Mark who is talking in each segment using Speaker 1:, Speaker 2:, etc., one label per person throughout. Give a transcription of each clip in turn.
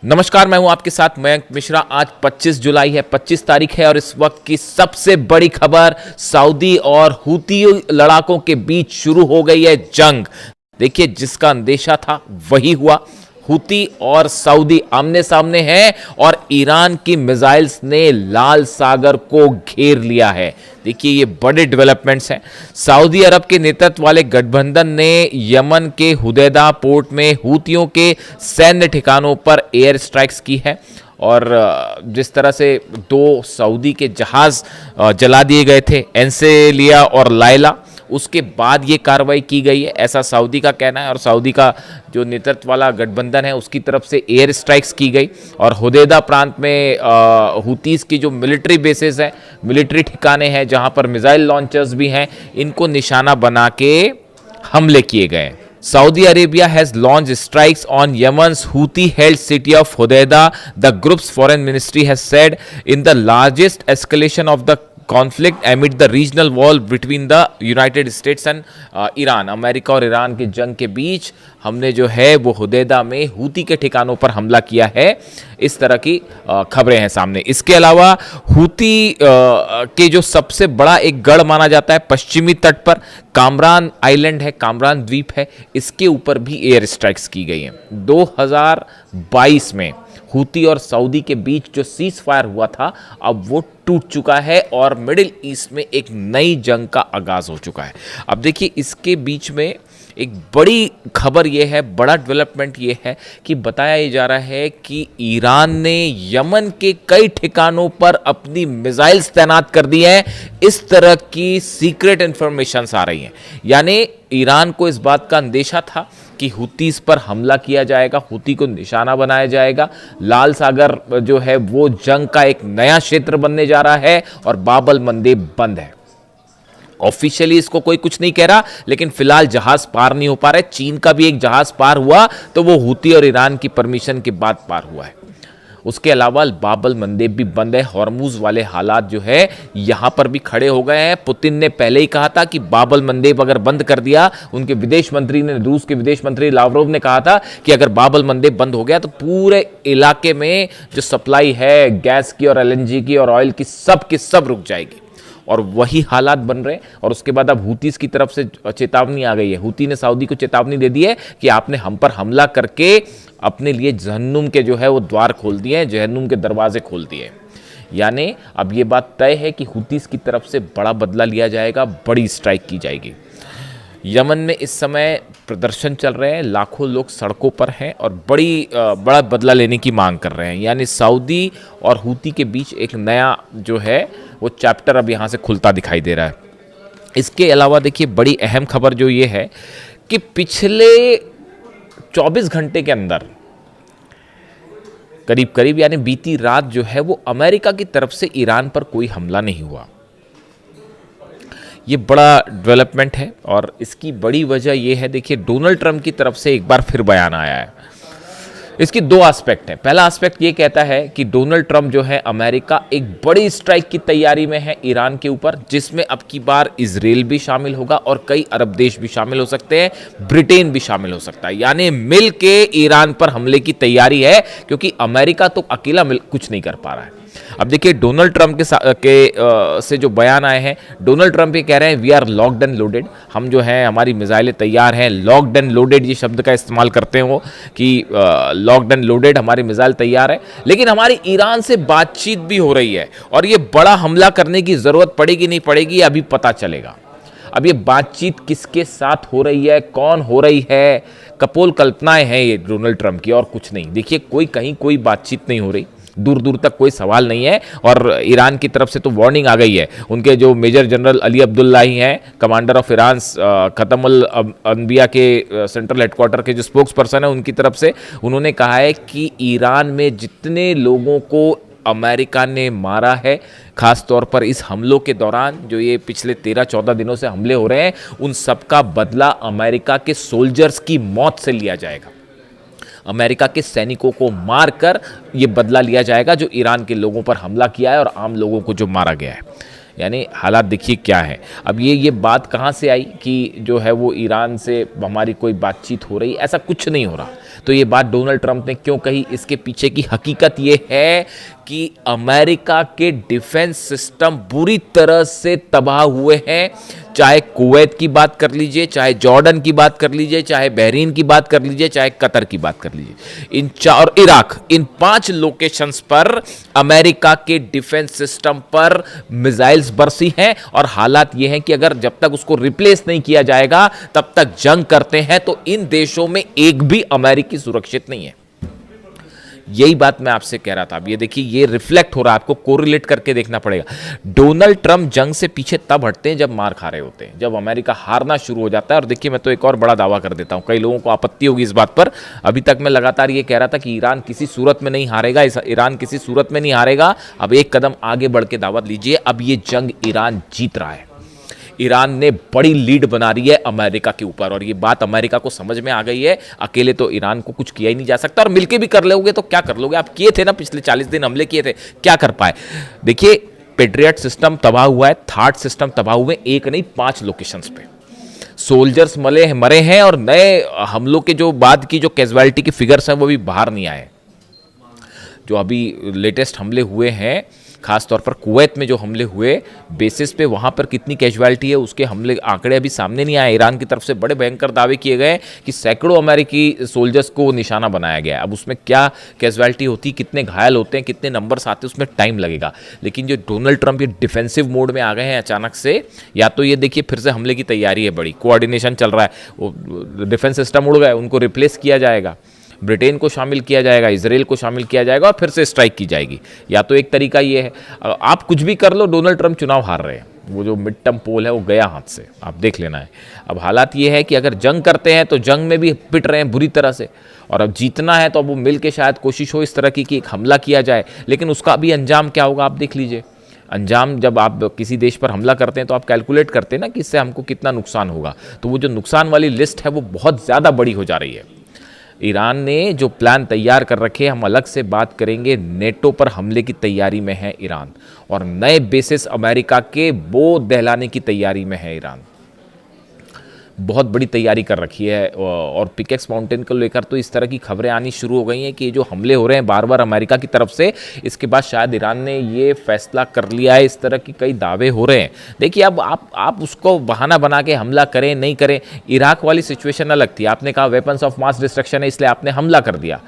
Speaker 1: नमस्कार, मैं हूं आपके साथ मयंक मिश्रा। आज 25 जुलाई है, 25 तारीख है और इस वक्त की सबसे बड़ी खबर, सऊदी और हूती लड़ाकों के बीच शुरू हो गई है जंग। देखिए, जिसका अंदेशा था वही हुआ। हूती और सऊदी आमने सामने हैं और ईरान की मिसाइल्स ने लाल सागर को घेर लिया है। देखिए, ये बड़े डेवलपमेंट्स हैं। सऊदी अरब के नेतृत्व वाले गठबंधन ने यमन के हुदैदा पोर्ट में हूतियों के सैन्य ठिकानों पर एयर स्ट्राइक्स की है और जिस तरह से दो सऊदी के जहाज जला दिए गए थे, एंसेलिया और लायला, उसके बाद ये कार्रवाई की गई है, ऐसा सऊदी का कहना है। और सऊदी का जो नेतृत्व वाला गठबंधन है उसकी तरफ से एयर स्ट्राइक्स की गई और हुदैदा प्रांत में हूतीस की जो मिलिट्री बेसेस हैं, मिलिट्री ठिकाने हैं जहां पर मिसाइल लॉन्चर्स भी हैं, इनको निशाना बना के हमले किए गए। Saudi Arabia has launched strikes on Yemen's Houthi-held city of Hodeidah, the group's foreign ministry has said, in the largest escalation of the conflict amid the regional war between the United States and Iran। America और Iran की जंग के बीच हमने जो है वो Hudaydah में Houthi के ठिकानों पर हमला किया है, इस तरह की खबरें हैं सामने। इसके अलावा हूती के जो सबसे बड़ा एक गढ़ माना जाता है पश्चिमी तट पर, कामरान आइलैंड है, कामरान द्वीप है, इसके ऊपर भी एयर स्ट्राइक्स की गई हैं। 2022 में हूती और सऊदी के बीच जो सीज फायर हुआ था अब वो टूट चुका है और मिडिल ईस्ट में एक नई जंग का आगाज हो चुका है। अब देखिए, इसके बीच में एक बड़ी खबर यह है, बड़ा डेवलपमेंट ये है कि बताया जा रहा है कि ईरान ने यमन के कई ठिकानों पर अपनी मिसाइल्स तैनात कर दी हैं। इस तरह की सीक्रेट इंफॉर्मेशंस आ रही हैं, यानी ईरान को इस बात का अंदेशा था कि हूतीस पर हमला किया जाएगा, हूती को निशाना बनाया जाएगा। लाल सागर जो है वो जंग का एक नया क्षेत्र बनने जा रहा है और बाब-अल मंदेब बंद है। ऑफिशियली इसको कोई कुछ नहीं कह रहा, लेकिन फिलहाल जहाज पार नहीं हो पा रहे। चीन का भी एक जहाज पार हुआ तो वो हूती और ईरान की परमिशन के बाद पार हुआ है। उसके अलावा बाब-अल मंदेब भी बंद है। हॉर्मुज वाले हालात जो है यहां पर भी खड़े हो गए हैं। पुतिन ने पहले ही कहा था कि बाब-अल मंदेब अगर बंद कर दिया, उनके विदेश मंत्री ने, रूस के विदेश मंत्री लावरोव ने कहा था कि अगर बाब-अल मंदेब बंद हो गया तो पूरे इलाके में जो सप्लाई है गैस की और एलएनजी की और ऑयल की सब रुक जाएगी और वही हालात बन रहे हैं। और उसके बाद अब हूतीस की तरफ से चेतावनी आ गई है। हूती ने सऊदी को चेतावनी दे दी है कि आपने हम पर हमला करके अपने लिए जहन्नुम के जो है वो द्वार खोल दिए हैं, जहन्नुम के दरवाजे खोल दिए। यानी अब ये बात तय है कि हूतीस की तरफ से बड़ा बदला लिया जाएगा, बड़ी स्ट्राइक की जाएगी। यमन में इस समय प्रदर्शन चल रहे हैं, लाखों लोग सड़कों पर हैं और बड़ा बदला लेने की मांग कर रहे हैं। यानी सऊदी और हूती के बीच एक नया जो है वो चैप्टर अब यहाँ से खुलता दिखाई दे रहा है। इसके अलावा देखिए, बड़ी अहम खबर जो ये है कि पिछले 24 घंटे के अंदर करीब यानी बीती रात जो है वो अमेरिका की तरफ से ईरान पर कोई हमला नहीं हुआ। ये बड़ा डेवलपमेंट है और इसकी बड़ी वजह ये है, देखिए, डोनाल्ड ट्रंप की तरफ से एक बार फिर बयान आया है। इसकी दो एस्पेक्ट है। पहला एस्पेक्ट ये कहता है कि डोनाल्ड ट्रंप जो है, अमेरिका एक बड़ी स्ट्राइक की तैयारी में है ईरान के ऊपर, जिसमें अब की बार इजराइल भी शामिल होगा और कई अरब देश भी शामिल हो सकते हैं, ब्रिटेन भी शामिल हो सकता है। यानी मिल के ईरान पर हमले की तैयारी है, क्योंकि अमेरिका तो अकेला कुछ नहीं कर पा रहा है। अब देखिए, डोनाल्ड ट्रंप से जो बयान आए हैं, डोनाल्ड ट्रंप ये कह रहे हैं we are locked and loaded, हम जो हैं हमारी मिसाइलें तैयार हैं। लॉक्ड एंड लोडेड ये शब्द का इस्तेमाल करते हैं वो कि लॉक्ड एंड लोडेड, हमारी मिसाइल तैयार है, लेकिन हमारी ईरान से बातचीत भी हो रही है और ये बड़ा हमला करने की जरूरत पड़ेगी नहीं पड़ेगी अभी पता चलेगा। अब ये बातचीत किसके साथ हो रही है, कौन हो रही है, कपोल कल्पनाएं हैं ये डोनाल्ड ट्रंप की और कुछ नहीं। देखिए, कोई बातचीत नहीं हो रही, दूर दूर तक कोई सवाल नहीं है और ईरान की तरफ से तो वार्निंग आ गई है। उनके जो मेजर जनरल अली अब्दुल्लाही हैं, कमांडर ऑफ ईरान, खतमुल अनबिया के सेंट्रल हेडक्वार्टर के जो स्पोक्स पर्सन है, उनकी तरफ से उन्होंने कहा है कि ईरान में जितने लोगों को अमेरिका ने मारा है, खास तौर पर इस हमलों के दौरान जो ये पिछले 13-14 दिनों से हमले हो रहे हैं, उन सब का बदला अमेरिका के सोल्जर्स की मौत से लिया जाएगा। अमेरिका के सैनिकों को मारकर ये बदला लिया जाएगा जो ईरान के लोगों पर हमला किया है और आम लोगों को जो मारा गया है। यानी हालात देखिए क्या है। अब ये बात कहाँ से आई कि जो है वो ईरान से हमारी कोई बातचीत हो रही, ऐसा कुछ नहीं हो रहा। तो ये बात डोनाल्ड ट्रंप ने क्यों कही, इसके पीछे की हकीकत ये है कि अमेरिका के डिफेंस सिस्टम बुरी तरह से तबाह हुए हैं। चाहे कुवैत की बात कर लीजिए, चाहे जॉर्डन की बात कर लीजिए, चाहे बहरीन की बात कर लीजिए, चाहे कतर की बात कर लीजिए, इन चार, इराक, इन 5 लोकेशंस पर अमेरिका के डिफेंस सिस्टम पर मिसाइल्स बरसी हैं। और हालात ये हैं कि अगर जब तक उसको रिप्लेस नहीं किया जाएगा तब तक जंग करते हैं। तो इन देशों में एक भी अमेरिकी सुरक्षित नहीं है। यही बात मैं आपसे कह रहा था। अब ये देखिए, ये रिफ्लेक्ट हो रहा है, आपको कोरिलेट करके देखना पड़ेगा। डोनाल्ड ट्रंप जंग से पीछे तब हटते हैं जब मार खा रहे होते हैं, जब अमेरिका हारना शुरू हो जाता है। और देखिए, मैं तो एक और बड़ा दावा कर देता हूं, कई लोगों को आपत्ति होगी इस बात पर। अभी तक मैं लगातार ये कह रहा था कि ईरान किसी सूरत में नहीं हारेगा, ईरान किसी सूरत में नहीं हारेगा। अब एक कदम आगे बढ़ के दावत लीजिए, अब ये जंग ईरान जीत रहा है। ईरान ने बड़ी लीड बना रही है अमेरिका के ऊपर, और ये बात अमेरिका को समझ में आ गई है। अकेले तो ईरान को कुछ किया ही नहीं जा सकता, और मिलके भी कर लोगे तो क्या कर लोगे। आप किए थे ना, पिछले 40 दिन हमले किए थे, क्या कर पाए। देखिए, पेट्रियट सिस्टम तबाह हुआ है, थार्ड सिस्टम तबाह हुए, एक नहीं 5 लोकेशंस पे सोल्जर्स मरे हैं। और नए हमलों के जो बाद की जो कैजुअलिटी के फिगर्स हैं वो भी बाहर नहीं आए। जो अभी लेटेस्ट हमले हुए हैं, खासतौर पर कुवैत में जो हमले हुए बेसिस पे, वहाँ पर कितनी कैजुअलिटी है उसके हमले आंकड़े अभी सामने नहीं आए। ईरान की तरफ से बड़े भयंकर दावे किए गए कि सैकड़ों अमेरिकी सोल्जर्स को निशाना बनाया गया है। अब उसमें क्या कैजुअलिटी होती, कितने घायल होते हैं, कितने नंबर्स आते हैं, उसमें टाइम लगेगा। लेकिन जो डोनाल्ड ट्रंप ये डिफेंसिव मोड में आ गए हैं अचानक से, या तो ये देखिए फिर से हमले की तैयारी है, बड़ी कोऑर्डिनेशन चल रहा है, वो डिफेंस सिस्टम उड़ गए, उनको रिप्लेस किया जाएगा, ब्रिटेन को शामिल किया जाएगा, इजराइल को शामिल किया जाएगा, और फिर से स्ट्राइक की जाएगी। या तो एक तरीका ये है, आप कुछ भी कर लो, डोनाल्ड ट्रंप चुनाव हार रहे हैं। वो जो मिड टर्म पोल है वो गया हाथ से, आप देख लेना है। अब हालात ये है कि अगर जंग करते हैं तो जंग में भी पिट रहे हैं बुरी तरह से, और अब जीतना है तो अब वो मिल के शायद कोशिश हो इस तरह की कि एक हमला किया जाए। लेकिन उसका अभी अंजाम क्या होगा आप देख लीजिए। अंजाम, जब आप किसी देश पर हमला करते हैं तो आप कैलकुलेट करते हैं ना कि इससे हमको कितना नुकसान होगा। तो वो जो नुकसान वाली लिस्ट है वो बहुत ज़्यादा बड़ी हो जा रही है। ईरान ने जो प्लान तैयार कर रखे, हम अलग से बात करेंगे, नेटो पर हमले की तैयारी में है ईरान, और नए बेसिस अमेरिका के वो दहलाने की तैयारी में है ईरान। बहुत बड़ी तैयारी कर रखी है। और पिकेक्स माउंटेन को लेकर तो इस तरह की खबरें आनी शुरू हो गई हैं कि जो हमले हो रहे हैं बार बार अमेरिका की तरफ से, इसके बाद शायद ईरान ने ये फैसला कर लिया है। इस तरह की कई दावे हो रहे हैं। देखिए, अब आप उसको बहाना बना के हमला करें नहीं करें, इराक वाली सिचुएशन अलग थी। आपने कहा वेपन्स ऑफ मास डिस्ट्रक्शन है, इसलिए आपने हमला कर दिया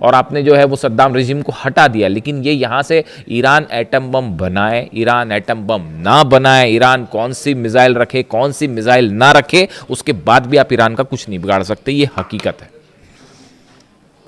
Speaker 1: और आपने जो है वो सद्दाम रजीम को हटा दिया। लेकिन ये यहाँ से ईरान एटम बम बनाए, ईरान एटम बम ना बनाए, ईरान कौन सी मिसाइल रखे, कौन सी मिसाइल ना रखे, उसके बाद भी आप ईरान का कुछ नहीं बिगाड़ सकते। ये हकीकत है।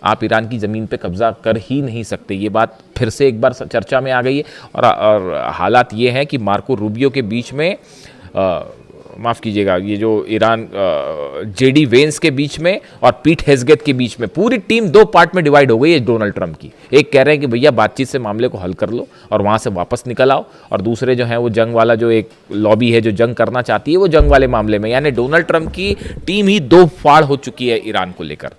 Speaker 1: आप ईरान की ज़मीन पे कब्जा कर ही नहीं सकते। ये बात फिर से एक बार चर्चा में आ गई है। और हालात ये हैं कि मार्को रूबियो के बीच में, माफ़ कीजिएगा, ये जो ईरान जेडी वेंस के बीच में और पीट हेग्सेथ के बीच में, पूरी टीम 2 पार्ट में डिवाइड हो गई है डोनाल्ड ट्रंप की। एक कह रहे हैं कि भैया बातचीत से मामले को हल कर लो और वहाँ से वापस निकल आओ, और दूसरे जो हैं वो जंग वाला, जो एक लॉबी है जो जंग करना चाहती है वो जंग वाले मामले में। यानी डोनाल्ड ट्रंप की टीम ही 2 फाड़ हो चुकी है ईरान को लेकर।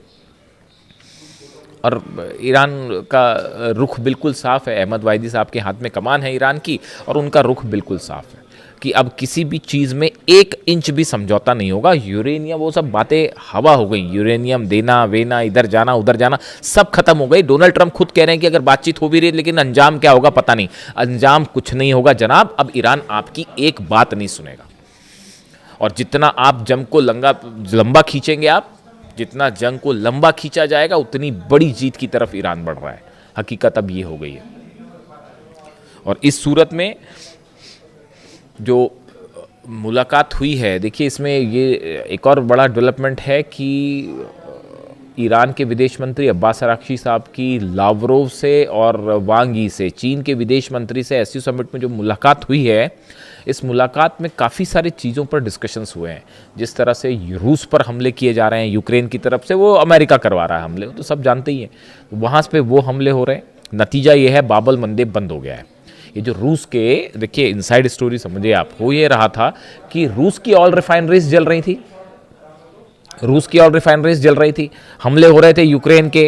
Speaker 1: और ईरान का रुख बिल्कुल साफ़ है। अहमद वाहिदी साहब के हाथ में कमान है ईरान की, और उनका रुख बिल्कुल साफ़ है कि अब किसी भी चीज़ में 1 इंच भी समझौता नहीं होगा। यूरेनियम, वो सब बातें हवा हो गई। यूरेनियम देना वेना, इधर जाना उधर जाना, सब खत्म हो गई। डोनाल्ड ट्रंप खुद कह रहे हैं कि अगर बातचीत हो भी रही है, लेकिन अंजाम क्या होगा पता नहीं। अंजाम कुछ नहीं होगा जनाब। अब ईरान आपकी एक बात नहीं सुनेगा, और जितना आप जंग को लंबा खींचेंगे, आप जितना जंग को लंबा खींचा जाएगा, उतनी बड़ी जीत की तरफ ईरान बढ़ रहा है। हकीकत अब ये हो गई है। और इस सूरत में जो मुलाकात हुई है, देखिए इसमें ये एक और बड़ा डेवलपमेंट है कि ईरान के विदेश मंत्री अब्बास अराक्ची साहब की लावरोव से और वांग यी से, चीन के विदेश मंत्री से एसयू समिट में जो मुलाकात हुई है, इस मुलाकात में काफ़ी सारी चीज़ों पर डिस्कशंस हुए हैं। जिस तरह से रूस पर हमले किए जा रहे हैं यूक्रेन की तरफ से, वो अमेरिका करवा रहा है हमले, तो सब जानते ही हैं। वहाँ पे वो हमले हो रहे हैं। नतीजा ये है बाबल मंदेब बंद हो गया है। ये जो रूस के, देखिए इनसाइड स्टोरी समझिए आप, हो ये रहा था कि रूस की ऑयल रिफाइनरीज जल रही थी, रूस की ऑयल रिफाइनरीज जल रही थी, हमले हो रहे थे यूक्रेन के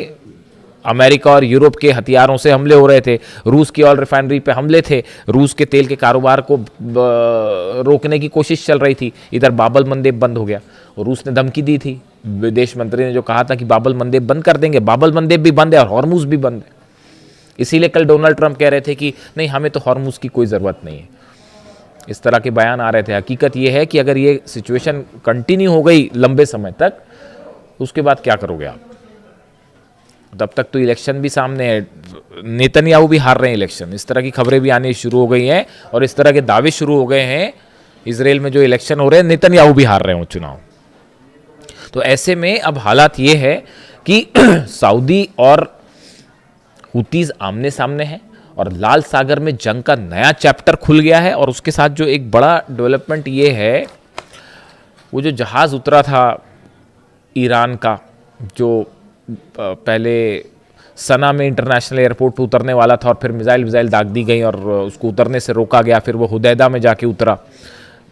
Speaker 1: अमेरिका और यूरोप के हथियारों से हमले हो रहे थे, रूस की ऑयल रिफाइनरी पे हमले थे, रूस के तेल के कारोबार को रोकने की कोशिश चल रही थी। इधर बाबल मंदेब बंद हो गया और रूस ने धमकी दी थी, विदेश मंत्री ने जो कहा था कि बाबल मंदेब बंद कर देंगे, बाबल मंदेब भी बंद है और हॉर्मुज भी बंद है। इसीलिए कल डोनाल्ड ट्रंप कह रहे थे कि नहीं, हमें तो हॉर्मुज की कोई ज़रूरत नहीं है। इस तरह के बयान आ रहे थे। हकीकत यह है कि अगर ये सिचुएशन कंटिन्यू हो गई लंबे समय तक, उसके बाद क्या करोगे आप? तब तक तो इलेक्शन भी सामने है, नेतन्याहू भी हार रहे हैं इलेक्शन, इस तरह की खबरें भी आनी शुरू हो गई हैं और इस तरह के दावे शुरू हो गए हैं। इजराइल में जो इलेक्शन हो रहे हैं, नेतन्याहू भी हार रहे हैं चुनाव। तो ऐसे में अब हालात ये है कि सऊदी और हुतीज आमने सामने हैं और लाल सागर में जंग का नया चैप्टर खुल गया है। और उसके साथ जो एक बड़ा डेवलपमेंट ये है, वो जो जहाज़ उतरा था ईरान का, जो पहले सना में इंटरनेशनल एयरपोर्ट पर उतरने वाला था और फिर मिसाइल दाग दी गई और उसको उतरने से रोका गया, फिर वो हुदैदा में जाके उतरा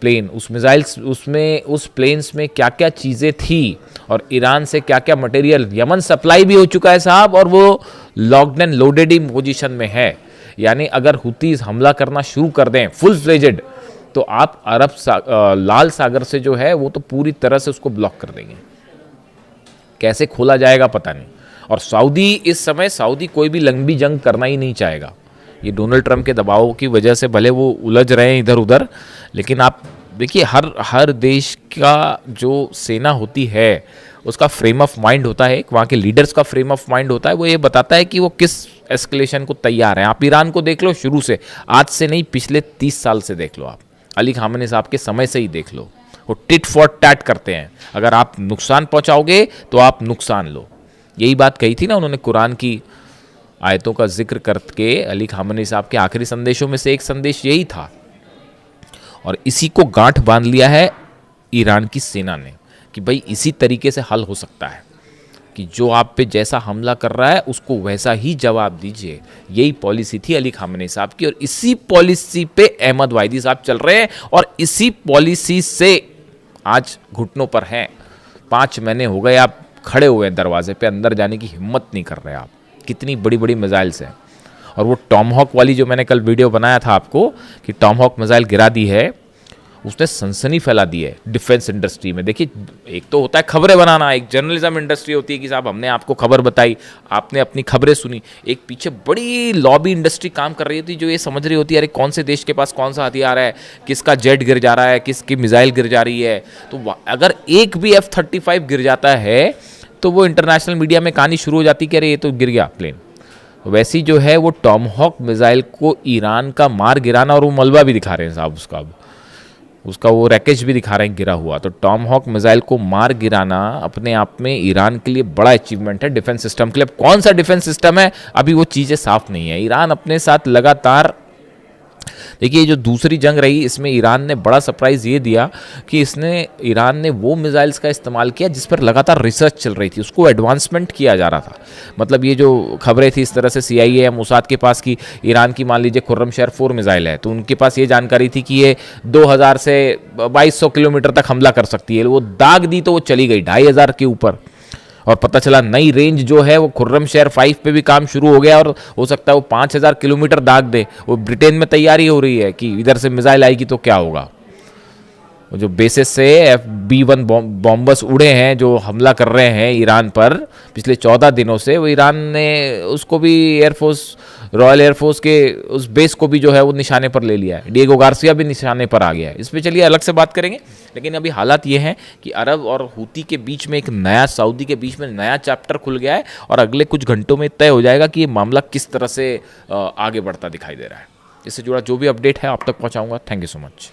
Speaker 1: प्लेन। उस प्लेन्स में क्या क्या चीज़ें थी और ईरान से क्या क्या मटेरियल, यमन सप्लाई भी हो चुका है साहब, और वो locked and loaded he position में है। यानी अगर हुतीज हमला करना शुरू कर दें फुल फ्लेजेड, तो आप लाल सागर से जो है वो तो पूरी तरह से उसको ब्लॉक कर देंगे। कैसे खोला जाएगा पता नहीं। और इस समय सऊदी कोई भी लंबी जंग करना ही नहीं चाहेगा। ये डोनाल्ड ट्रंप के दबाव की वजह से भले वो उलझ रहे हैं इधर उधर, लेकिन आप देखिए हर देश का जो सेना होती है उसका फ्रेम ऑफ माइंड होता है, वहाँ के लीडर्स का फ्रेम ऑफ माइंड होता है, वो ये बताता है कि वो किस एस्केलेशन को तैयार हैं। आप ईरान को देख लो, शुरू से, आज से नहीं, पिछले 30 साल से देख लो, आप अली खामेनी साहब के समय से ही देख लो, वो टिट फॉर टैट करते हैं। अगर आप नुकसान पहुंचाओगे तो आप नुकसान लो। यही बात कही थी ना उन्होंने कुरान की आयतों का जिक्र करके। अली खामेनी साहब के आखिरी संदेशों में से एक संदेश यही था और इसी को गांठ बांध लिया है ईरान की सेना ने कि भाई इसी तरीके से हल हो सकता है कि जो आप पे जैसा हमला कर रहा है उसको वैसा ही जवाब दीजिए। यही पॉलिसी थी अली खामेनी साहब की और इसी पॉलिसी पे अहमद वाहिदी साहब चल रहे हैं और इसी पॉलिसी से आज घुटनों पर हैं। 5 महीने हो गए आप खड़े हुए हैं दरवाजे पे, अंदर जाने की हिम्मत नहीं कर रहे आप। कितनी बड़ी बड़ी मिसाइल्स हैं। और वो टॉमहॉक वाली जो मैंने कल वीडियो बनाया था आपको कि टॉमहॉक मिसाइल गिरा दी है, उसने सनसनी फैला दी है डिफेंस इंडस्ट्री में। देखिए, एक तो होता है खबरें बनाना, एक जर्नलिज्म इंडस्ट्री होती है कि साहब हमने आपको खबर बताई, आपने अपनी खबरें सुनी। एक पीछे बड़ी लॉबी इंडस्ट्री काम कर रही होती है जो ये समझ रही होती है अरे कौन से देश के पास कौन सा हथियार है, किसका जेट गिर जा रहा है, किसकी मिसाइल गिर जा रही है। तो अगर एक भी F-35 गिर जाता है तो वो इंटरनेशनल मीडिया में कहानी शुरू हो जाती कि अरे ये तो गिर गया प्लेन। वैसी जो है वो टॉमहॉक मिसाइल को ईरान का मार गिराना, और वो मलबा भी दिखा रहे हैं साहब उसका वो रैकेज भी दिखा रहे हैं गिरा हुआ। तो टॉमहॉक मिसाइल को मार गिराना अपने आप में ईरान के लिए बड़ा अचीवमेंट है डिफेंस सिस्टम के लिए। अब कौन सा डिफेंस सिस्टम है अभी वो चीज़ें साफ नहीं है। ईरान अपने साथ लगातार, देखिए जो दूसरी जंग रही इसमें ईरान ने बड़ा सरप्राइज़ ये दिया कि ईरान ने वो मिसाइल्स का इस्तेमाल किया जिस पर लगातार रिसर्च चल रही थी, उसको एडवांसमेंट किया जा रहा था। मतलब ये जो खबरें थी इस तरह से CIA या मोसाद के पास कि ईरान की मान लीजिए खुर्रमशहर 4 मिसाइल है, तो उनके पास ये जानकारी थी कि ये 2000 से 2200 किलोमीटर तक हमला कर सकती है। वो दाग दी तो वो चली गई 2500 के ऊपर, और पता चला नई रेंज जो है वो खुर्रमशहर 5 पे भी काम शुरू हो गया और हो सकता है वो 5000 किलोमीटर दाग दे। वो ब्रिटेन में तैयारी हो रही है कि इधर से मिसाइल आएगी तो क्या होगा। वो जो बेसिस से B-1 बॉम्बर्स उड़े हैं जो हमला कर रहे हैं ईरान पर पिछले 14 दिनों से, वो ईरान ने उसको भी रॉयल एयरफोर्स के उस बेस को भी जो है वो निशाने पर ले लिया है। डिएगो गार्सिया भी निशाने पर आ गया है। इस पर चलिए अलग से बात करेंगे, लेकिन अभी हालात ये हैं कि अरब और हूती के बीच में एक नया, सऊदी के बीच में नया चैप्टर खुल गया है और अगले कुछ घंटों में तय हो जाएगा कि ये मामला किस तरह से आगे बढ़ता दिखाई दे रहा है। इससे जुड़ा जो भी अपडेट है आप तक पहुँचाऊँगा। Thank you so much.